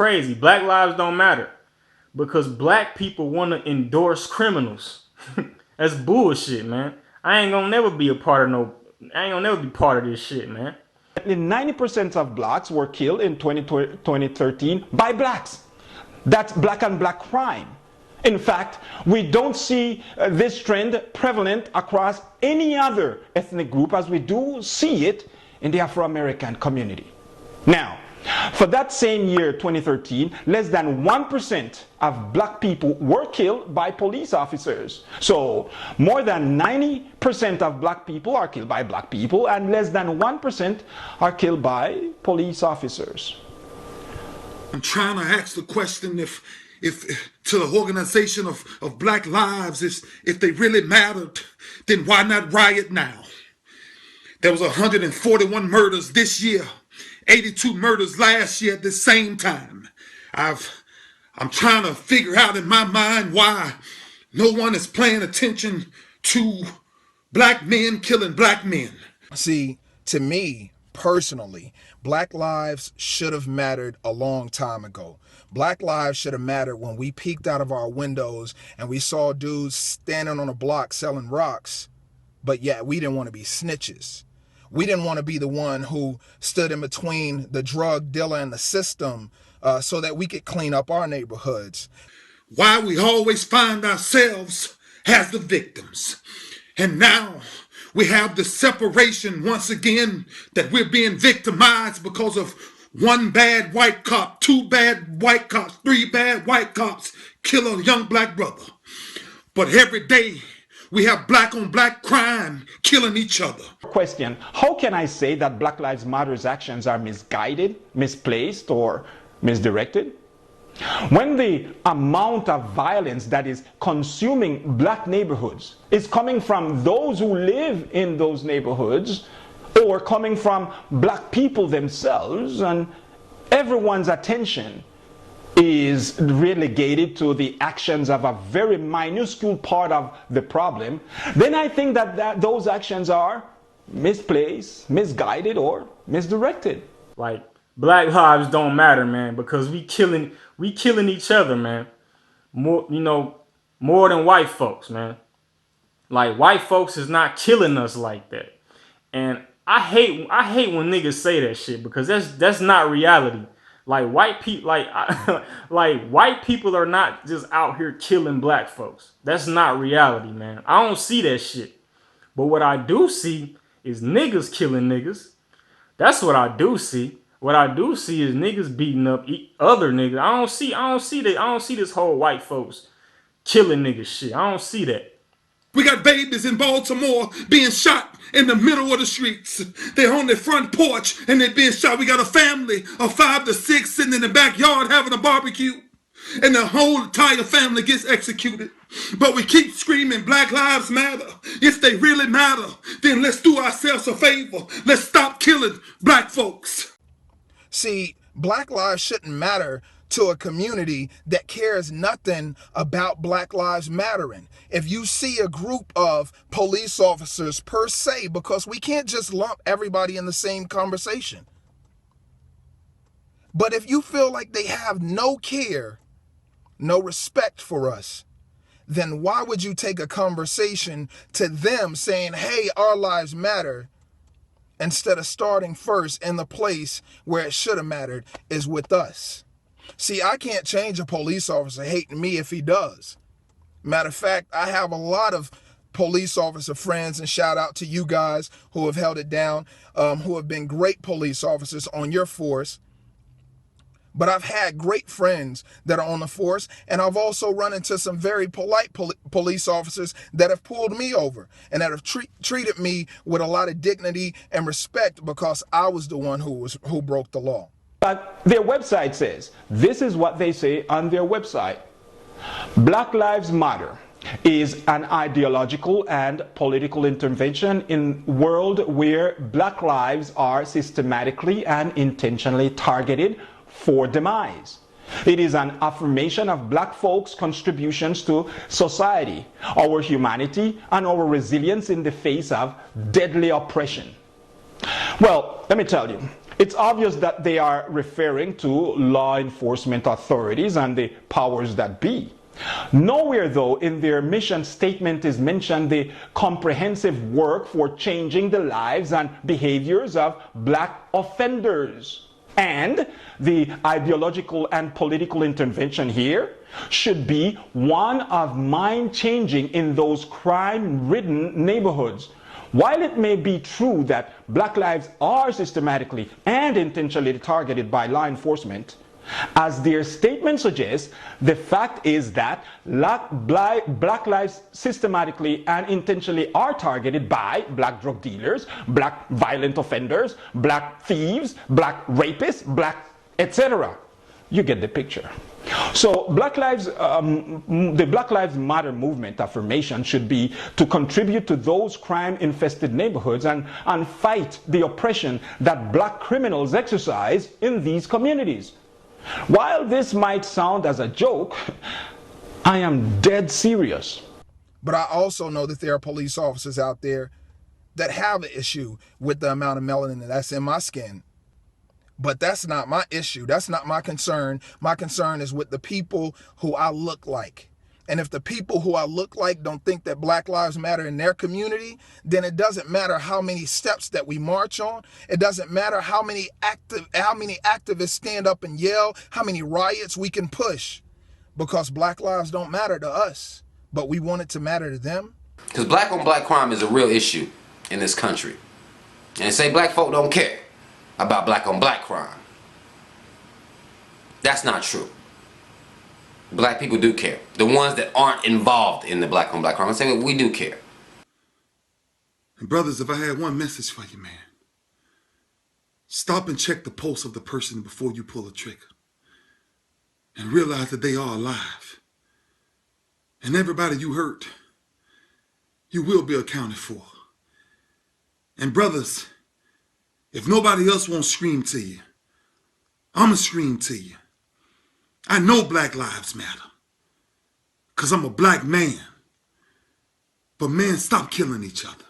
crazy. Black lives don't matter because black people want to endorse criminals. That's bullshit, man. I ain't gonna never be a part of this shit, man. 90% of blacks were killed in 2013 by blacks. That's black on black crime. In fact, we don't see this trend prevalent across any other ethnic group as we do see it in the Afro-American community. Now, for that same year, 2013, less than 1% of black people were killed by police officers. So, more than 90% of black people are killed by black people, and less than 1% are killed by police officers. I'm trying to ask the question if to the organization of black lives, if they really mattered, then why not riot now? There was 141 murders this year, 82 murders last year at the same time. I'm trying to figure out in my mind why no one is paying attention to black men killing black men. See, to me, personally, black lives should have mattered a long time ago. Black lives should have mattered when we peeked out of our windows and we saw dudes standing on a block selling rocks, but yet we didn't want to be snitches. We didn't want to be the one who stood in between the drug dealer and the system so that we could clean up our neighborhoods. Why we always find ourselves as the victims. And now we have the separation once again that we're being victimized because of one bad white cop, two bad white cops, three bad white cops kill a young black brother. But every day we have black on black crime killing each other. Question: how can I say that Black Lives Matter's actions are misguided, misplaced, or misdirected? When the amount of violence that is consuming black neighborhoods is coming from those who live in those neighborhoods or coming from black people themselves, and everyone's attention is relegated to the actions of a very minuscule part of the problem, then I think that those actions are misplaced, misguided, or misdirected. Like, black lives don't matter, man, because we killing each other, man. More than white folks, man. Like, white folks is not killing us like that. And I hate when niggas say that shit, because that's not reality. Like, white people, like white people are not just out here killing black folks. That's not reality, man. I don't see that shit. But what I do see is niggas killing niggas. That's what I do see. What I do see is niggas beating up other niggas. I don't see this whole white folks killing niggas shit. I don't see that. We got babies in Baltimore being shot in the middle of the streets. They're on their front porch and they're being shot. We got a family of 5 to 6 sitting in the backyard having a barbecue, and the whole entire family gets executed. But we keep screaming Black Lives Matter. If they really matter, then let's do ourselves a favor. Let's stop killing black folks. See, black lives shouldn't matter to a community that cares nothing about Black Lives Mattering. If you see a group of police officers per se, because we can't just lump everybody in the same conversation. But if you feel like they have no care, no respect for us, then why would you take a conversation to them saying, hey, our lives matter, instead of starting first in the place where it should have mattered, is with us? See, I can't change a police officer hating me if he does. Matter of fact, I have a lot of police officer friends, and shout out to you guys who have held it down, who have been great police officers on your force. But I've had great friends that are on the force, and I've also run into some very polite police officers that have pulled me over and that have treated me with a lot of dignity and respect because I was the one who broke the law. But their website says, this is what they say on their website: Black Lives Matter is an ideological and political intervention in a world where black lives are systematically and intentionally targeted for demise. It is an affirmation of black folks' contributions to society, our humanity, and our resilience in the face of deadly oppression. Well, let me tell you, It's obvious that they are referring to law enforcement authorities and the powers that be. Nowhere, though, in their mission statement is mentioned the comprehensive work for changing the lives and behaviors of black offenders. And the ideological and political intervention here should be one of mind-changing in those crime-ridden neighborhoods. While it may be true that black lives are systematically and intentionally targeted by law enforcement, as their statement suggests, the fact is that black lives systematically and intentionally are targeted by black drug dealers, black violent offenders, black thieves, black rapists, black etc. You get the picture. So the Black Lives Matter movement affirmation should be to contribute to those crime-infested neighborhoods and fight the oppression that black criminals exercise in these communities. While this might sound as a joke, I am dead serious. But I also know that there are police officers out there that have an issue with the amount of melanin that's in my skin. But that's not my issue. That's not my concern. My concern is with the people who I look like. And if the people who I look like don't think that Black Lives Matter in their community, then it doesn't matter how many steps that we march on. It doesn't matter how many activists stand up and yell, how many riots we can push, because Black lives don't matter to us, but we want it to matter to them. Because black on black crime is a real issue in this country. And say black folk don't care about black on black crime. That's not true. Black people do care. The ones that aren't involved in the black on black crime, I say we do care. And brothers, if I had one message for you, man, stop and check the pulse of the person before you pull the trigger. And realize that they are alive. And everybody you hurt, you will be accounted for. And brothers, if nobody else won't scream to you, I'ma scream to you. I know Black Lives Matter, because I'm a black man. But man, stop killing each other.